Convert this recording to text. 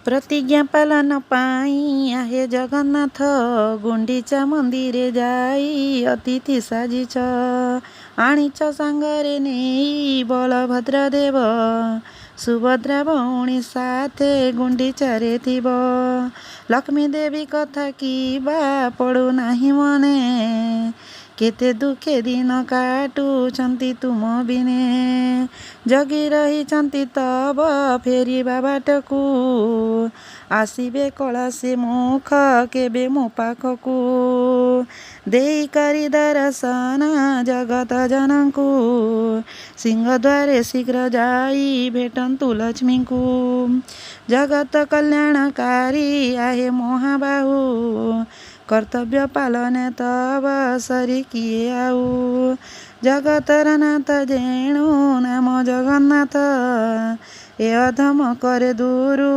प्रतिज्ञा पालन पाई आहे जगन्नाथ गुंडीचा मंदिरे जाई अतिथि साजिछ आनिछ साङ्गरे नेई बलभद्र देव सुभद्रा भौणी साथे गुंडीचारे थिब लक्ष्मी देवी कथा किबा पडु नाही मने केते दुखे दिन काटुछन्ति तुम बिने जगी रहिछन्ति तब फेरिबा बाटकु आसिबे कळासे मुख केबे मो पाखकु देई करी दर्शन जगत जनकु सिंहद्वारे शीघ्र जाई भेटन्तु लक्ष्मीकु जगत कल्याणकारी आहे महाबाहु कर्तव्य पालने तब सरी किए आऊ जगतर नाथ जेणु नाम जगन्नाथ ए अधम करे दूरु।